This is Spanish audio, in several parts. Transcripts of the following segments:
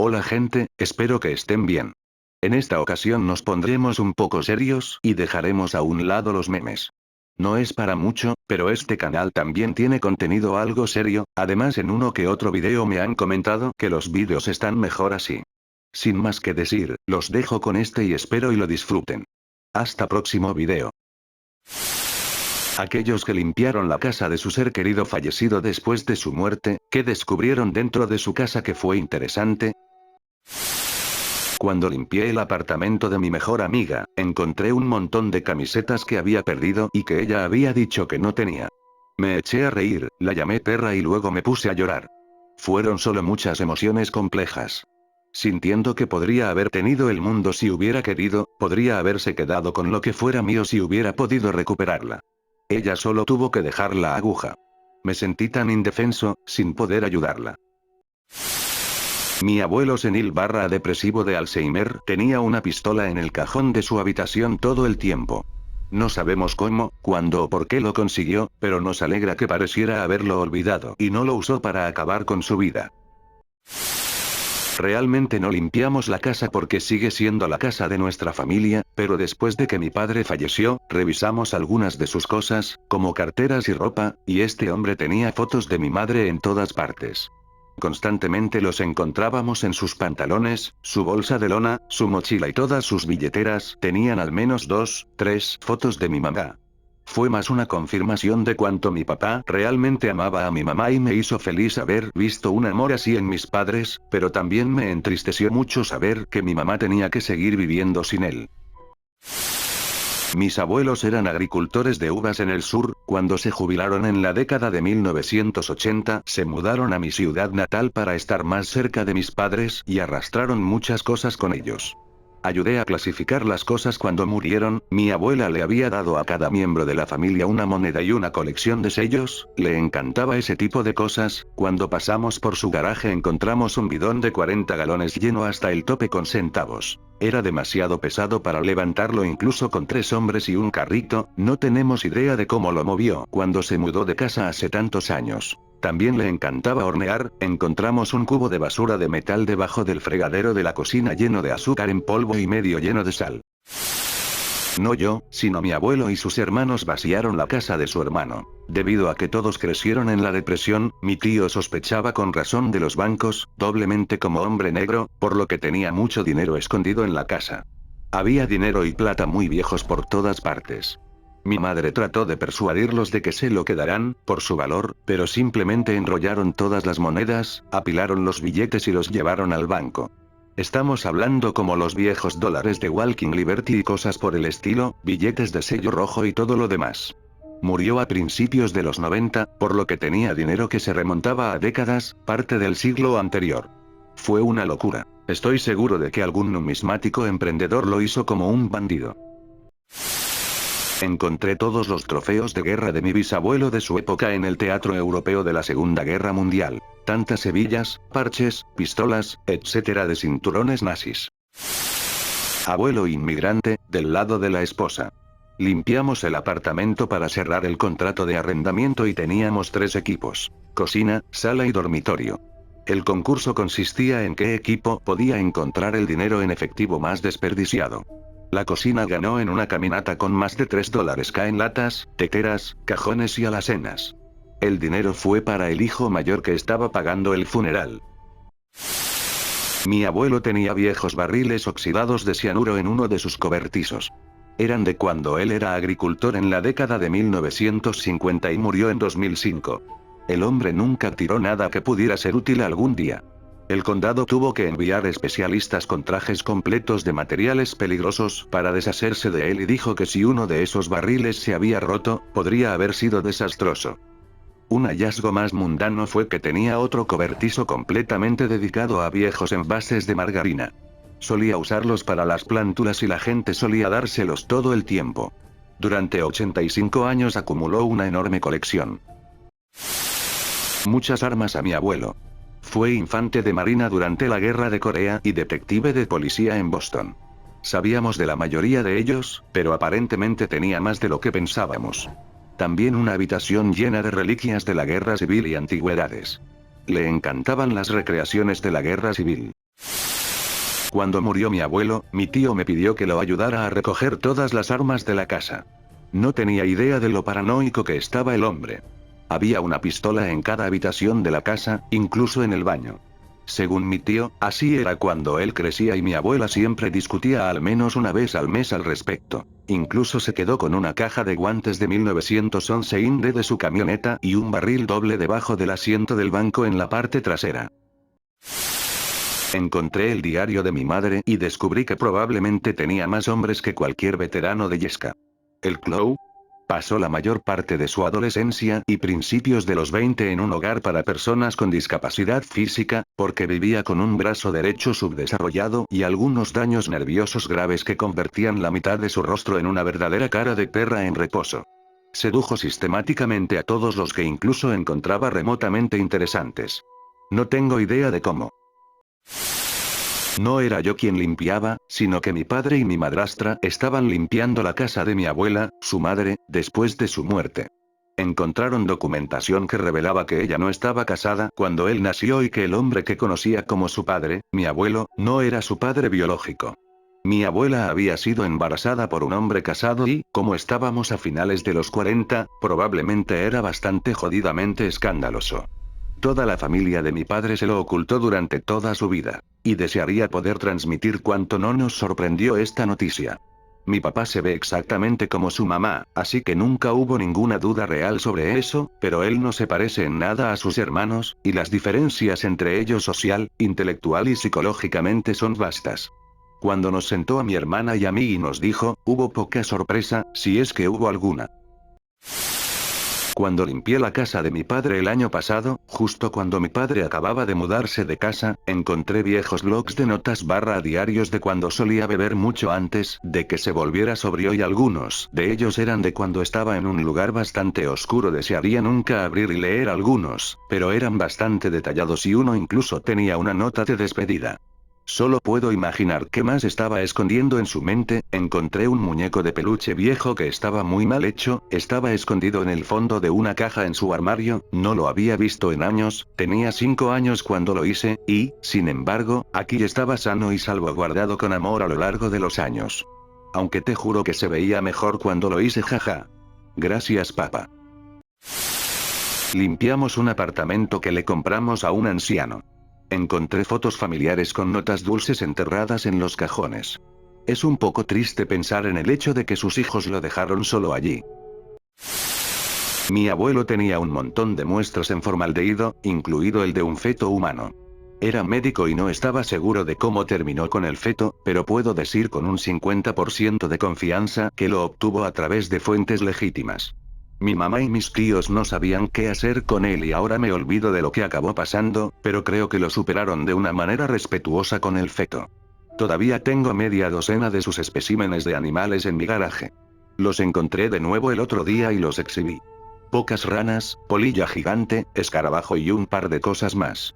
Hola gente, espero que estén bien. En esta ocasión nos pondremos un poco serios y dejaremos a un lado los memes. No es para mucho, pero este canal también tiene contenido algo serio, además en uno que otro video me han comentado que los vídeos están mejor así. Sin más que decir, los dejo con este y espero y lo disfruten. Hasta próximo video. Aquellos que limpiaron la casa de su ser querido fallecido después de su muerte, ¿qué descubrieron dentro de su casa que fue interesante? Cuando limpié el apartamento de mi mejor amiga, encontré un montón de camisetas que había perdido y que ella había dicho que no tenía. Me eché a reír, la llamé perra y luego me puse a llorar. Fueron solo muchas emociones complejas. Sintiendo que podría haber tenido el mundo si hubiera querido, podría haberse quedado con lo que fuera mío si hubiera podido recuperarla. Ella solo tuvo que dejar la aguja. Me sentí tan indefenso, sin poder ayudarla. Mi abuelo senil / depresivo de Alzheimer tenía una pistola en el cajón de su habitación todo el tiempo. No sabemos cómo, cuándo o por qué lo consiguió, pero nos alegra que pareciera haberlo olvidado y no lo usó para acabar con su vida. Realmente no limpiamos la casa porque sigue siendo la casa de nuestra familia, pero después de que mi padre falleció, revisamos algunas de sus cosas, como carteras y ropa, y este hombre tenía fotos de mi madre en todas partes. Constantemente los encontrábamos en sus pantalones, su bolsa de lona, su mochila y todas sus billeteras tenían al menos 2, 3 fotos de mi mamá. Fue más una confirmación de cuánto mi papá realmente amaba a mi mamá y me hizo feliz haber visto un amor así en mis padres, pero también me entristeció mucho saber que mi mamá tenía que seguir viviendo sin él. Mis abuelos eran agricultores de uvas en el sur, cuando se jubilaron en la década de 1980, se mudaron a mi ciudad natal para estar más cerca de mis padres y arrastraron muchas cosas con ellos. Ayudé a clasificar las cosas cuando murieron, mi abuela le había dado a cada miembro de la familia una moneda y una colección de sellos, le encantaba ese tipo de cosas. Cuando pasamos por su garaje encontramos un bidón de 40 galones lleno hasta el tope con centavos. Era demasiado pesado para levantarlo incluso con 3 hombres y un carrito, no tenemos idea de cómo lo movió cuando se mudó de casa hace tantos años. También le encantaba hornear, encontramos un cubo de basura de metal debajo del fregadero de la cocina lleno de azúcar en polvo y medio lleno de sal. No yo, sino mi abuelo y sus hermanos vaciaron la casa de su hermano. Debido a que todos crecieron en la depresión, mi tío sospechaba con razón de los bancos, doblemente como hombre negro, por lo que tenía mucho dinero escondido en la casa. Había dinero y plata muy viejos por todas partes. Mi madre trató de persuadirlos de que se lo quedarán, por su valor, pero simplemente enrollaron todas las monedas, apilaron los billetes y los llevaron al banco. Estamos hablando como los viejos dólares de Walking Liberty y cosas por el estilo, billetes de sello rojo y todo lo demás. Murió a principios de los 90, por lo que tenía dinero que se remontaba a décadas, parte del siglo anterior. Fue una locura. Estoy seguro de que algún numismático emprendedor lo hizo como un bandido. Encontré todos los trofeos de guerra de mi bisabuelo de su época en el teatro europeo de la Segunda Guerra Mundial. Tantas hebillas, parches, pistolas, etc. de cinturones nazis. Abuelo inmigrante, del lado de la esposa. Limpiamos el apartamento para cerrar el contrato de arrendamiento y teníamos 3 equipos: cocina, sala y dormitorio. El concurso consistía en qué equipo podía encontrar el dinero en efectivo más desperdiciado. La cocina ganó en una caminata con más de $3 en latas, teteras, cajones y alacenas. El dinero fue para el hijo mayor que estaba pagando el funeral. Mi abuelo tenía viejos barriles oxidados de cianuro en uno de sus cobertizos. Eran de cuando él era agricultor en la década de 1950 y murió en 2005. El hombre nunca tiró nada que pudiera ser útil algún día. El condado tuvo que enviar especialistas con trajes completos de materiales peligrosos para deshacerse de él y dijo que si uno de esos barriles se había roto, podría haber sido desastroso. Un hallazgo más mundano fue que tenía otro cobertizo completamente dedicado a viejos envases de margarina. Solía usarlos para las plántulas y la gente solía dárselos todo el tiempo. Durante 85 años acumuló una enorme colección. Muchas armas a mi abuelo. Fue infante de marina durante la guerra de Corea y detective de policía en Boston. Sabíamos de la mayoría de ellos, pero aparentemente tenía más de lo que pensábamos. También una habitación llena de reliquias de la guerra civil y antigüedades. Le encantaban las recreaciones de la guerra civil. Cuando murió mi abuelo, mi tío me pidió que lo ayudara a recoger todas las armas de la casa. No tenía idea de lo paranoico que estaba el hombre. Había una pistola en cada habitación de la casa, incluso en el baño. Según mi tío, así era cuando él crecía y mi abuela siempre discutía al menos una vez al mes al respecto. Incluso se quedó con una caja de guantes de 1911 Inde de su camioneta y un barril doble debajo del asiento del banco en la parte trasera. Encontré el diario de mi madre y descubrí que probablemente tenía más hombres que cualquier veterano de Yesca. El Clow pasó la mayor parte de su adolescencia y principios de los 20 en un hogar para personas con discapacidad física, porque vivía con un brazo derecho subdesarrollado y algunos daños nerviosos graves que convertían la mitad de su rostro en una verdadera cara de perra en reposo. Sedujo sistemáticamente a todos los que incluso encontraba remotamente interesantes. No tengo idea de cómo. No era yo quien limpiaba, sino que mi padre y mi madrastra estaban limpiando la casa de mi abuela, su madre, después de su muerte. Encontraron documentación que revelaba que ella no estaba casada cuando él nació y que el hombre que conocía como su padre, mi abuelo, no era su padre biológico. Mi abuela había sido embarazada por un hombre casado y, como estábamos a finales de los 40, probablemente era bastante jodidamente escandaloso. Toda la familia de mi padre se lo ocultó durante toda su vida. Y desearía poder transmitir cuánto no nos sorprendió esta noticia. Mi papá se ve exactamente como su mamá, así que nunca hubo ninguna duda real sobre eso, pero él no se parece en nada a sus hermanos, y las diferencias entre ellos social, intelectual y psicológicamente son vastas. Cuando nos sentó a mi hermana y a mí y nos dijo, hubo poca sorpresa, si es que hubo alguna. Cuando limpié la casa de mi padre el año pasado, justo cuando mi padre acababa de mudarse de casa, encontré viejos blogs de notas / diarios de cuando solía beber mucho antes de que se volviera sobrio y algunos de ellos eran de cuando estaba en un lugar bastante oscuro. Desearía nunca abrir y leer algunos, pero eran bastante detallados y uno incluso tenía una nota de despedida. Solo puedo imaginar qué más estaba escondiendo en su mente. Encontré un muñeco de peluche viejo que estaba muy mal hecho, estaba escondido en el fondo de una caja en su armario, no lo había visto en años, tenía 5 años cuando lo hice, y, sin embargo, aquí estaba sano y salvaguardado con amor a lo largo de los años. Aunque te juro que se veía mejor cuando lo hice, jaja. Gracias, papá. Limpiamos un apartamento que le compramos a un anciano. Encontré fotos familiares con notas dulces enterradas en los cajones. Es un poco triste pensar en el hecho de que sus hijos lo dejaron solo allí. Mi abuelo tenía un montón de muestras en formaldehído, incluido el de un feto humano. Era médico y no estaba seguro de cómo terminó con el feto, pero puedo decir con un 50% de confianza que lo obtuvo a través de fuentes legítimas. Mi mamá y mis tíos no sabían qué hacer con él y ahora me olvido de lo que acabó pasando, pero creo que lo superaron de una manera respetuosa con el feto. Todavía tengo media docena de sus especímenes de animales en mi garaje. Los encontré de nuevo el otro día y los exhibí. Pocas ranas, polilla gigante, escarabajo y un par de cosas más.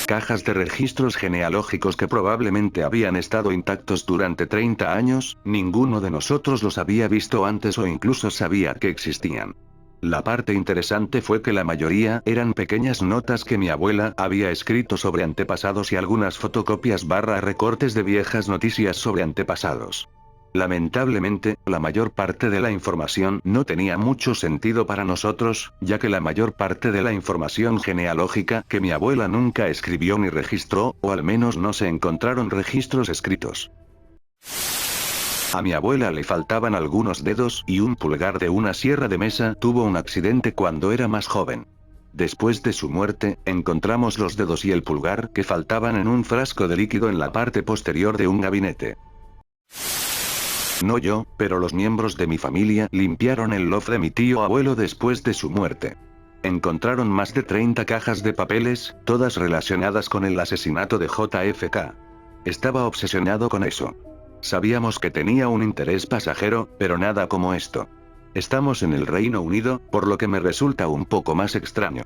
Cajas de registros genealógicos que probablemente habían estado intactos durante 30 años, ninguno de nosotros los había visto antes o incluso sabía que existían. La parte interesante fue que la mayoría eran pequeñas notas que mi abuela había escrito sobre antepasados y algunas fotocopias / recortes de viejas noticias sobre antepasados. Lamentablemente, la mayor parte de la información no tenía mucho sentido para nosotros, ya que la mayor parte de la información genealógica que mi abuela nunca escribió ni registró, o al menos no se encontraron registros escritos. A mi abuela le faltaban algunos dedos y un pulgar de una sierra de mesa. Tuvo un accidente cuando era más joven. Después de su muerte, encontramos los dedos y el pulgar que faltaban en un frasco de líquido en la parte posterior de un gabinete. No yo, pero los miembros de mi familia limpiaron el loft de mi tío abuelo después de su muerte. Encontraron más de 30 cajas de papeles, todas relacionadas con el asesinato de JFK. Estaba obsesionado con eso. Sabíamos que tenía un interés pasajero, pero nada como esto. Estamos en el Reino Unido, por lo que me resulta un poco más extraño.